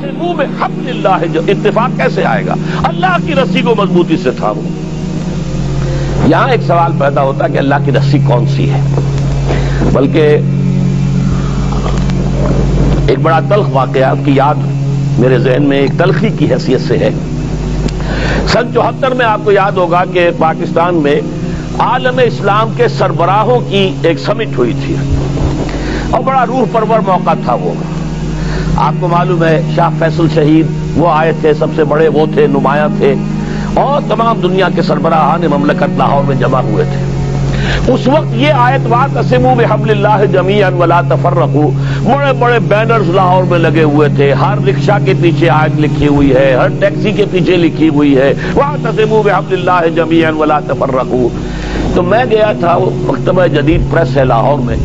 وَاعْتَصِمُوا بِحَبْلِ اللَّهِ، جو اتفاق کیسے آئے گا؟ اللہ کی رسی کو مضبوطی سے تھامو۔ یہاں ایک سوال پیدا ہوتا ہے کہ اللہ کی رسی کون سی ہے؟ بلکہ ایک بڑا تلخ واقعہ کی یاد میرے ذہن میں ایک تلخی کی حیثیت سے ہے۔ سن 74 میں آپ کو یاد ہوگا کہ پاکستان میں عالم اسلام کے سربراہوں کی ایک سمٹ ہوئی تھی اور بڑا روح پرور موقع تھا وہ۔ آپ کو معلوم ہے شاہ فیصل شہید وہ آئے تھے، سب سے بڑے وہ تھے، نمایاں تھے، اور تمام دنیا کے سربراہان مملکت لاہور میں جمع ہوئے تھے۔ اس وقت یہ آیت وَاعْتَصِمُوا بِحَبْلِ اللَّهِ جَمِيعًا وَلَا تَفَرَّقُوا بڑے بڑے بینرز لاہور میں لگے ہوئے تھے، ہر رکشہ کے پیچھے آیت لکھی ہوئی ہے، ہر ٹیکسی کے پیچھے لکھی ہوئی ہے وَاعْتَصِمُوا بِحَبْلِ اللَّهِ جَمِيعًا وَلَا تَفَرَّقُوا۔ تو میں گیا تھا، وہ مکتبہ جدید پریس ہے لاہور میں،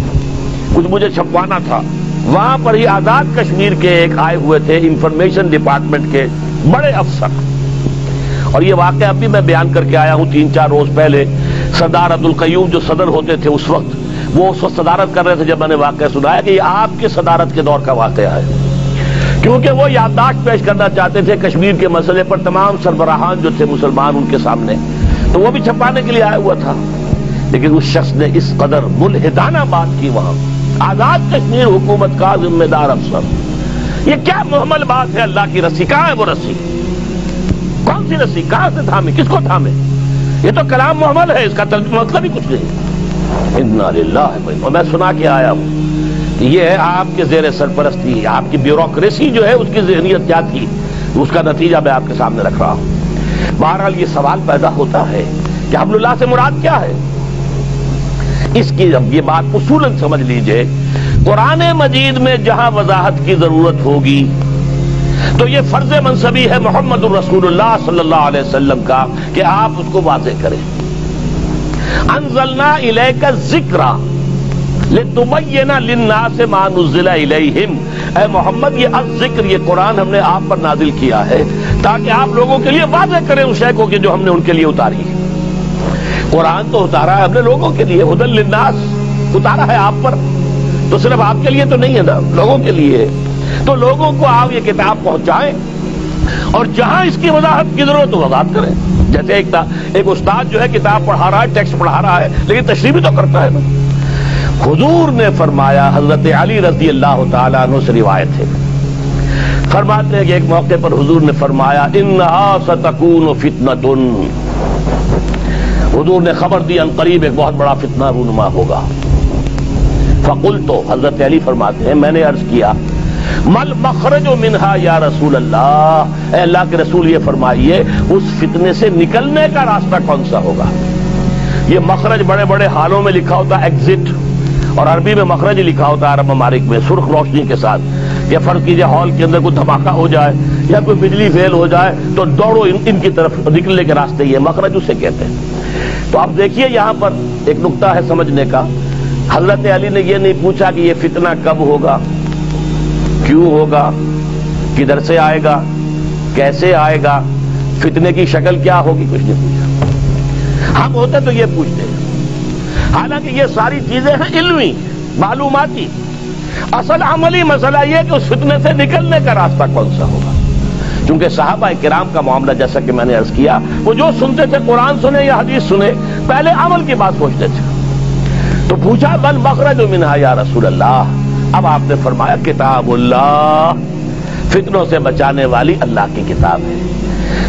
کچھ مجھے چھپوانا تھا، وہاں پر ہی آزاد کشمیر کے ایک آئے ہوئے تھے انفارمیشن ڈپارٹمنٹ کے بڑے افسر، اور یہ واقعہ اب بھی میں بیان کر کے آیا ہوں 3-4 روز پہلے۔ سردار عبدالقیوم جو صدر ہوتے تھے اس وقت، وہ اس وقت صدارت کر رہے تھے جب میں نے واقعہ سنایا کہ یہ آپ کے صدارت کے دور کا واقعہ ہے، کیونکہ وہ یادداشت پیش کرنا چاہتے تھے کشمیر کے مسئلے پر تمام سربراہان جو تھے مسلمان ان کے سامنے، تو وہ بھی چھپانے کے لیے آیا ہوا تھا۔ لیکن اس شخص نے اس قدر ملحدانہ بات کی وہاں، آزاد کشمیر حکومت کا ذمہ دار افسر، یہ کیا محمل بات ہے؟ اللہ کی رسی کہاں ہے؟ وہ رسی کون سی رسی؟ کہاں سے تھامے؟ کس کو تھامے؟ یہ تو کلام محمل ہے، اس کا مطلب ہی کچھ نہیں۔ انا للہ، اور میں سنا کے آیا ہوں کہ یہ ہے آپ کے زیر سرپرستی، آپ کی بیوروکریسی جو ہے اس کی ذہنیت کیا تھی، اس کا نتیجہ میں آپ کے سامنے رکھ رہا ہوں۔ بہرحال یہ سوال پیدا ہوتا ہے کہ حبل اللہ سے مراد کیا ہے؟ اس کی جب یہ بات اصولاً سمجھ لیجئے، قرآن مجید میں جہاں وضاحت کی ضرورت ہوگی تو یہ فرض منصبی ہے محمد الرسول اللہ صلی اللہ علیہ وسلم کا کہ آپ اس کو واضح کریں۔ انزلنا الیک الذکر لتبین للناس ما نزل الیہم، اے محمد یہ الذکر، یہ قرآن ہم نے آپ پر نازل کیا ہے تاکہ آپ لوگوں کے لیے واضح کریں اس شے کو کہ جو ہم نے ان کے لیے اتاری ہے۔ قرآن تو اتارا ہے ہم نے لوگوں کے لیے، ہدی للناس اتارا ہے آپ پر، تو صرف آپ کے لیے تو نہیں ہے نا، لوگوں کے لیے۔ تو لوگوں کو آپ یہ کتاب پہنچائیں اور جہاں اس کی وضاحت کی ضرورت ہو وضاحت کریں۔ جیسے ایک استاد جو ہے کتاب پڑھا رہا ہے، ٹیکسٹ پڑھا رہا ہے، لیکن تشریح بھی تو کرتا ہے نا۔ حضور نے فرمایا، حضرت علی رضی اللہ تعالیٰ عنہ سے روایت ہے، فرماتے ہیں کہ ایک موقع پر حضور نے فرمایا انہا ستکون فتنۃ، حضور نے خبر دی ان قریب ایک بہت بڑا فتنہ رونما ہوگا۔ فقلت، حضرت علی فرماتے ہیں میں نے عرض کیا مل مخرج منہا یا رسول اللہ، اے اللہ کے رسول یہ فرمائیے اس فتنے سے نکلنے کا راستہ کون سا ہوگا؟ یہ مخرج بڑے بڑے حالوں میں لکھا ہوتا ایگزٹ، اور عربی میں مخرج لکھا ہوتا ہے عرب ممالک میں سرخ روشنی کے ساتھ۔ یا فرض کیجئے ہال کے اندر کوئی دھماکہ ہو جائے یا کوئی بجلی فیل ہو جائے تو دوڑو ان کی طرف، نکلنے کے راستے یہ مخرج اسے کہتے ہیں۔ تو اب دیکھیے یہاں پر ایک نقطہ ہے سمجھنے کا، حضرت علی نے یہ نہیں پوچھا کہ یہ فتنہ کب ہوگا، کیوں ہوگا، کدھر سے آئے گا، کیسے آئے گا، فتنے کی شکل کیا ہوگی، کچھ نہیں پوچھا۔ ہم ہوتے تو یہ پوچھتے ہیں، حالانکہ یہ ساری چیزیں ہیں علمی معلوماتی، اصل عملی مسئلہ یہ کہ اس فتنے سے نکلنے کا راستہ کون سا ہوگا۔ کیونکہ صحابہ کرام کا معاملہ جیسا کہ میں نے عرض کیا، وہ جو سنتے تھے قرآن سنے یا حدیث سنے، پہلے عمل کی بات سوچتے تھے۔ تو پوچھا بل مخرج منہا یا رسول اللہ، اب آپ نے فرمایا کتاب اللہ، فتنوں سے بچانے والی اللہ کی کتاب ہے،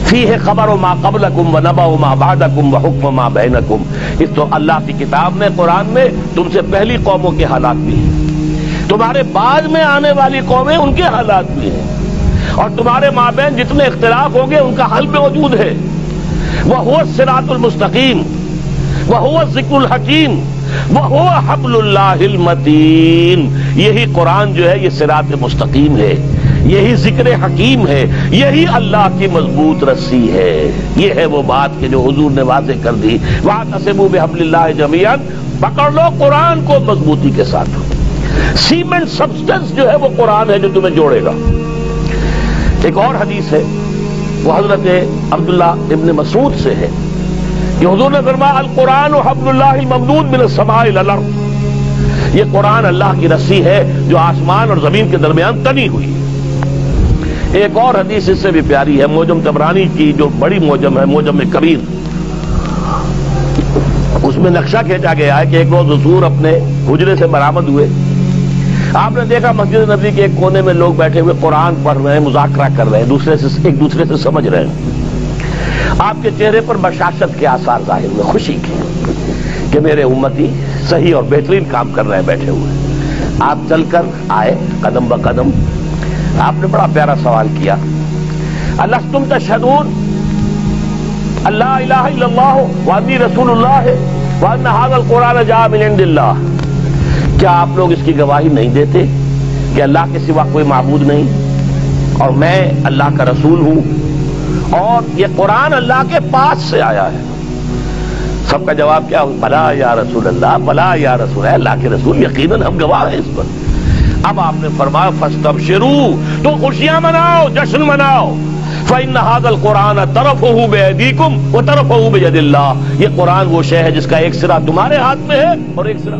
فیہ خبر ما قبلکم و نبأ ما بعدکم و حکم ما بینکم، اس تو اللہ کی کتاب میں قرآن میں تم سے پہلی قوموں کے حالات بھی ہیں، تمہارے بعد میں آنے والی قومیں ان کے حالات بھی ہیں، اور تمہارے مابین جتنے اختلاف ہوں گے ان کا حل موجود ہے۔ وَهُوَ الصِّرَاطُ الْمُسْتَقِيمُ وَهُوَ الذِّكْرُ الْحَكِيمُ وَهُوَ حَبْلُ اللَّهِ الْمَتِينُ، یہی قرآن جو ہے یہ صراط مستقیم ہے، یہی ذکر حکیم ہے، یہی اللہ کی مضبوط رسی ہے۔ یہ ہے وہ بات کہ جو حضور نے واضح کر دی، وَاعْتَصِمُوا بِحَبْلِ اللَّهِ جَمِيعًا، پکڑ لو قرآن کو مضبوطی کے ساتھ۔ سیمنٹ سبسٹنس جو ہے وہ قرآن ہے جو تمہیں جوڑے گا۔ ایک اور حدیث ہے، وہ حضرت عبداللہ ابن مسعود سے ہے کہ حضور نے فرمایا القرآن حبل اللہ الممدود من السماء الى الارض، یہ قرآن اللہ کی رسی ہے جو آسمان اور زمین کے درمیان تنی ہوئی ہے۔ ایک اور حدیث اس سے بھی پیاری ہے، موجم طبرانی کی جو بڑی موجم ہے، موجم کبیر، اس میں نقشہ کھینچا گیا ہے کہ ایک روز حضور اپنے حجرے سے برآمد ہوئے، آپ نے دیکھا مسجد نبوی کے ایک کونے میں لوگ بیٹھے ہوئے قرآن پڑھ رہے ہیں، مذاکرہ کر رہے ہیں، ایک دوسرے سے سمجھ رہے ہیں۔ آپ کے چہرے پر بشاشت کے آثار ظاہر ہوئے، خوشی کے کہ میرے امتی صحیح اور بہترین کام کر رہے ہیں بیٹھے ہوئے۔ آپ چل کر آئے قدم بقدم، آپ نے بڑا پیارا سوال کیا، الستم تشہدون اللہ الہ الا اللہ وانی رسول اللہ وان ھذا القرآن جاء من عند اللہ، کیا آپ لوگ اس کی گواہی نہیں دیتے کہ اللہ کے سوا کوئی معبود نہیں اور میں اللہ کا رسول ہوں اور یہ قرآن اللہ کے پاس سے آیا ہے؟ سب کا جواب کیا؟ بلا یا رسول اللہ، بلا یا رسول اللہ کے رسول، یقیناً ہم گواہ ہیں اس پر۔ اب آپ نے فرمایا فاستبشروا، تو خوشیاں مناؤ، جشن مناؤ، فإن هذا القرآن طرفه بأيديكم وطرفه بيد اللہ، یہ قرآن وہ شے ہے جس کا ایک سرا تمہارے ہاتھ میں ہے اور ایک سرا